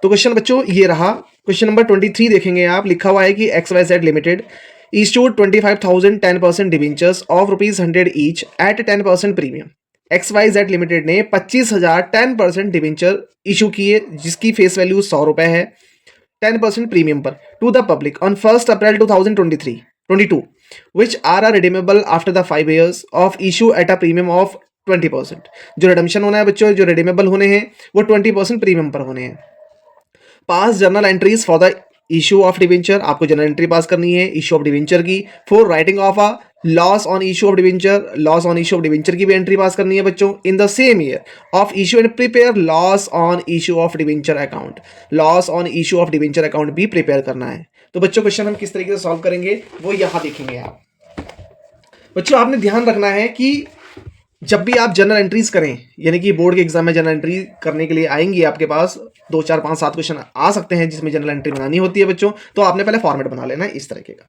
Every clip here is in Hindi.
तो क्वेश्चन बच्चों ये रहा। क्वेश्चन नंबर 23 देखेंगे आप, लिखा हुआ है कि XYZ limited issued 25,000 10% debentures of ₹100 each eight 10% premium. XYZ limited ने 25,000 10% डिवेंचर इशू किए जिसकी फेस वैल्यू ₹100 है 10% प्रीमियम पर to the public on 1 April 2022 which are redeemable after the 5 years of issue at a premium of 20%। जो रिडम्शन होना है बच्चों, जो रिडीमेबल होने हैं वो 20% प्रीमियम पर होने हैं। पास journal entries for the issue of debenture, आपको जर्नल एंट्री पास करनी है इशू ऑफ डिवेंचर की। For writing of a loss on issue of debenture, loss on issue of debenture की भी एंट्री पास करनी है बच्चों। In the same year of issue and prepare loss on issue of debenture account, loss on issue of debenture account भी प्रिपेयर करना है। तो बच्चों क्वेश्चन हम किस तरीके से सॉल्व करेंगे वो यहां देखेंगे आप। बच्चों आपने ध्यान रखना है कि जब भी आप जर्नल एंट्रीज करें, यानी कि बोर्ड के एग्जाम में जर्नल एंट्री करने के लिए आएंगी आपके पास 2 4 5 7 क्वेश्चन आ सकते हैं जिसमें जर्नल एंट्री बनानी होती है बच्चों, तो आपने पहले फॉर्मेट बना लेना है इस तरीके का।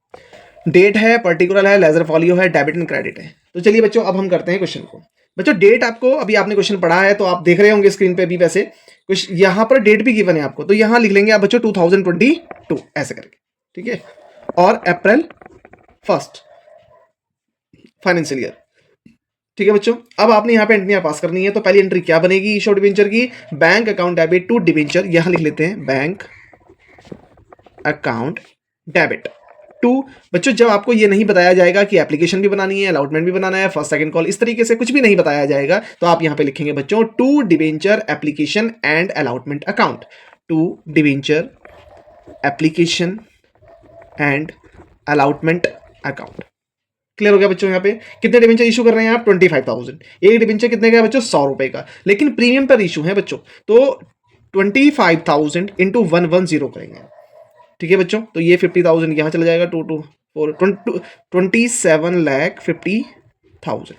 डेट है, पर्टिकुलर है, लेजर फॉलियो है, डेबिट एंड क्रेडिट है। तो चलिए बच्चों अब हम करते हैं क्वेश्चन को। बच्चों डेट आपको, अभी आपने क्वेश्चन पढ़ा है तो आप देख रहे होंगे स्क्रीन पे भी, वैसे कुछ यहाँ पर डेट भी गिवन है आपको, तो यहाँ लिख लेंगे आप बच्चों 2022 ऐसे करके, ठीक है, और अप्रैल 1 फाइनेंशियल ईयर, ठीक है बच्चों। अब आपने यहाँ पे एंट्रियां पास करनी है, तो पहली एंट्री क्या बनेगी इशू डिवेंचर की, bank account debit to debenture, यहां लिख लेते हैं बैंक अकाउंट डेबिट टू। बच्चों जब आपको ये नहीं बताया जाएगा कि एप्लीकेशन भी बनानी है, अलॉटमेंट भी बनाना है, फर्स्ट सेकंड कॉल, इस तरीके से कुछ भी नहीं बताया जाएगा, तो आप यहाँ पे लिखेंगे बच्चों to debenture application and allotment account, to debenture application and allotment account. Clear हो गया बच्चों। यहाँ पे कितने डिवेंचर इशू कर रहे हैं आप, 25,000। एक डिवेंचर कितने का है बच्चों, ₹100 का, लेकिन प्रीमियम पर इशू है बच्चों, तो 25,000 इंटू 110 करेंगे, ठीक है बच्चों। तो ये 50,000 यहाँ चला जाएगा, 27,50,000,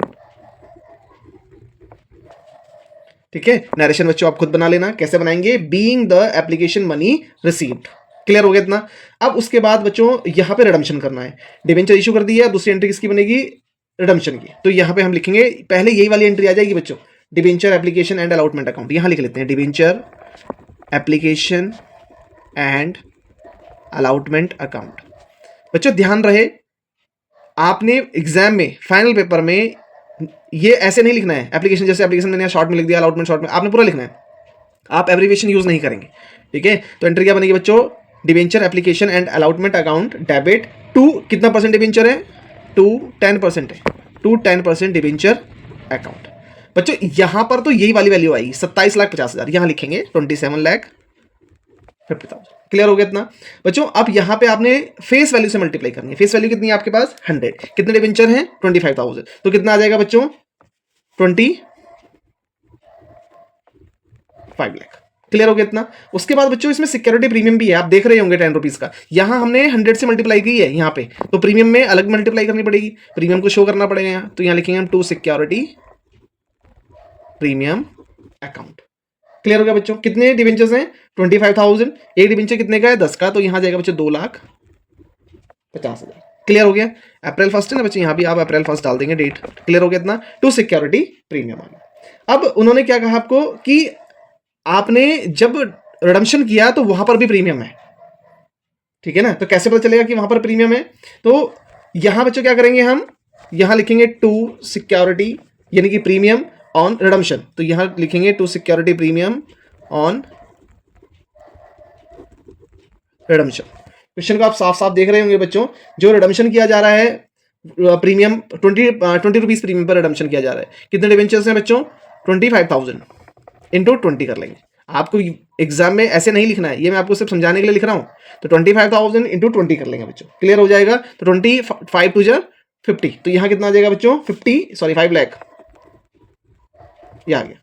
ठीक है। नरेशन बच्चों आप खुद बना लेना, कैसे बनाएंगे, being the application money received. Clear हो गया इतना। अब उसके बाद बच्चों यहाँ पे रिडम्पशन करना है, डिवेंचर इशू कर दी है, दूसरी एंट्री किसकी बनेगी, रिडम्पशन की। तो यहाँ पे हम लिखेंगे, पहले यही वाली एंट्री आ जाएगी बच्चों, debenture application and allotment account, यहाँ लिख लेते हैं debenture application and allotment account. बच्चों ध्यान रहे, आपने एग्जाम में फाइनल पेपर में ये ऐसे नहीं लिखना है, एप्लीकेशन जैसे एप्लीकेशन मैंने शॉर्ट में लिख दिया, अलॉटमेंट शॉर्ट में, आपने पूरा लिखना है, आप एब्रीविएशन यूज नहीं करेंगे, ठीक है। तो एंट्री क्या बनेगी बच्चों, debenture application and allotment account debit to, कितना परसेंट डिवेंचर है, टू 10% है, टू 10% डिवेंचर अकाउंट। बच्चों यहां पर तो यही वाली वैल्यू आएगी 27,50,000, यहां लिखेंगे 27,50,000। क्लियर हो गया इतना बच्चों। अब यहां पे आपने फेस वैल्यू से मल्टीप्लाई करनी है, फेस वैल्यू कितनी है आपके पास 100, कितने डिवेंचर हैं 25,000, तो कितना आ जाएगा बच्चों 25 लाख। क्लियर हो गया इतना। उसके बाद बच्चों इसमें सिक्योरिटी प्रीमियम भी है, आप देख रहे होंगे 10 रुपीज का, यहां हमने 100 से मल्टीप्लाई की है यहाँ पे, तो प्रीमियम में अलग मल्टीप्लाई करनी पड़ेगी, प्रीमियम को शो करना पड़ेगा यहाँ, तो यहाँ लिखेंगे हम to security premium account. Clear हो गया बच्चों। कितने डिवेंचर्स हैं 25,000, एक डिवेंचर कितने का है 10 का, तो यहाँ जाएगा बच्चों 2,50,000। क्लियर हो गया। अप्रैल 1 है ना बच्चों, यहाँ भी आप अप्रैल 1 डाल देंगे डेट। क्लियर हो गया इतना, टू सिक्योरिटी प्रीमियम। अब उन्होंने क्या कहा आपको कि आपने जब रिडम्पशन किया तो वहां पर भी प्रीमियम है, ठीक है ना, तो कैसे पता चलेगा कि वहां पर प्रीमियम है, तो यहां बच्चों क्या करेंगे, हम यहां लिखेंगे टू सिक्योरिटी यानी कि प्रीमियम ऑन रिडम्पशन, तो यहां लिखेंगे to security premium on redemption. Question को आप साफ साफ देख रहे होंगे बच्चों, जो रिडम्पशन किया जा रहा है प्रीमियम 20 रुपीज प्रीमियम पर रिडम्पशन किया जा रहा है, कितने डिवेंचर्स हैं बच्चों 25,000 इंटू 20 कर लेंगे। आपको एग्जाम में ऐसे नहीं लिखना है, ये मैं आपको सिर्फ समझाने के लिए लिख रहा हूं, तो 25,000 इंटू 20 कर लेंगे बच्चों। क्लियर हो जाएगा, तो 25 टू 50, तो यहां कितना आ जाएगा बच्चों 5 लाख, ये आ गया।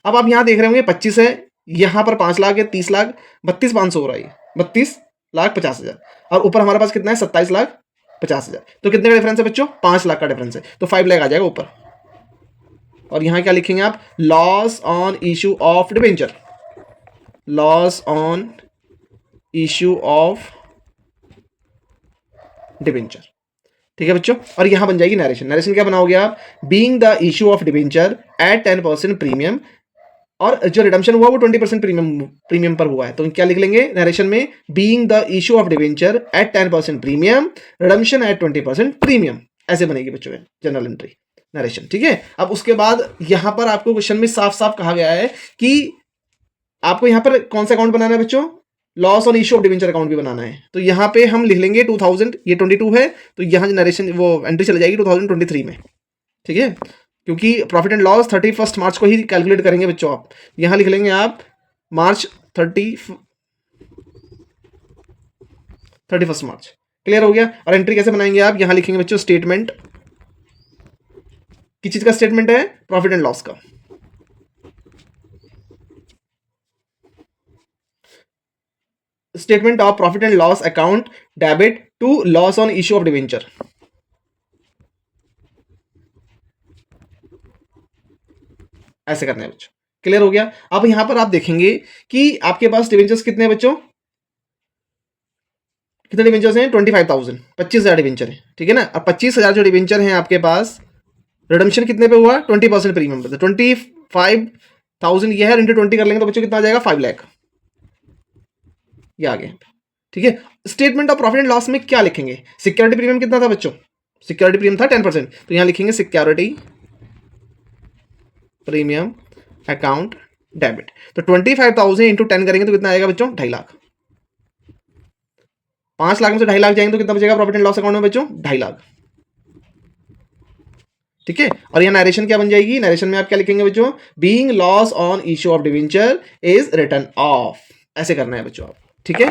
अब आप यहां देख रहे होंगे 25 है, यहां पर 5 लाख है, 30 लाख, 32,500 हो रहा है, 32,50,000, और ऊपर हमारे पास कितना है 27,50,000, तो कितने का डिफरेंस है बच्चों 5 लाख का डिफरेंस है, तो 5 लाख आ जाएगा ऊपर। और यहां क्या लिखेंगे आप, loss on issue of debenture, loss on issue of debenture, ठीक है बच्चों। और यहां बन जाएगी नरेशन। नरेशन क्या बनाओगे आप, being the issue of debenture at 10% premium और जो रिडम्पशन हुआ वो 20% प्रीमियम पर हुआ है। तो क्या लिख लेंगे नरेशन में, being the issue of debenture at 10% premium, redemption at 20% premium, ऐसे बनेगी बच्चों जनरल एंट्री नरेशन। ठीक है, अब उसके बाद यहां पर आपको क्वेश्चन में साफ साफ कहा गया है कि आपको यहां पर कौन सा अकाउंट बनाना है बच्चों, loss on issue of debenture account भी बनाना है। तो यहां पे हम लिख लेंगे 2000, ये 22 है तो यहां नरेशन वो एंट्री चली जाएगी 2023 में। ठीक है, क्योंकि प्रॉफिट एंड लॉस 31 मार्च को ही कैलकुलेट करेंगे बच्चों। आप यहां लिख लेंगे आप मार्च 31 मार्च। क्लियर हो गया। और एंट्री कैसे बनाएंगे आप, यहां लिखेंगे बच्चों स्टेटमेंट, किस चीज का स्टेटमेंट है, प्रॉफिट एंड लॉस का। Statement of profit and loss account debit to loss on issue of debenture. ऐसे करना है बच्चों। क्लियर हो गया। अब यहां पर आप देखेंगे कि आपके पास डिवेंचर्स कितने हैं बच्चों, कितने डिवेंचर्स हैं, 25,000, 25,000 डिवेंचर है। ठीक है ना। अब 25,000 जो डिवेंचर हैं आपके पास, रिडम्पशन कितने पे हुआ, 20% प्रीमियम पे। 25,000 ये है, इंटू 20 कर लेंगे तो बच्चों कितना आ जाएगा, 5 लाख। ये आ गया। ठीक है। Statement of profit and loss में क्या लिखेंगे, सिक्योरिटी प्रीमियम कितना था बच्चों, सिक्योरिटी प्रीमियम था 10%, तो यहां लिखेंगे सिक्योरिटी प्रीमियम अकाउंट डेबिट। तो 25,000 इंटू 10 करेंगे तो कितना आएगा बच्चों, 2.5 लाख। 5 लाख में से 2.5 लाख जाएंगे तो कितना बचेगा प्रॉफिट एंड लॉस अकाउंट में बच्चों, 2.5 लाख। ठीक है। और यह नरेशन क्या बन जाएगी, नरेशन में आप क्या लिखेंगे बच्चों, being loss on issue of debenture is return of, ऐसे करना है बच्चों आप। ठीक है।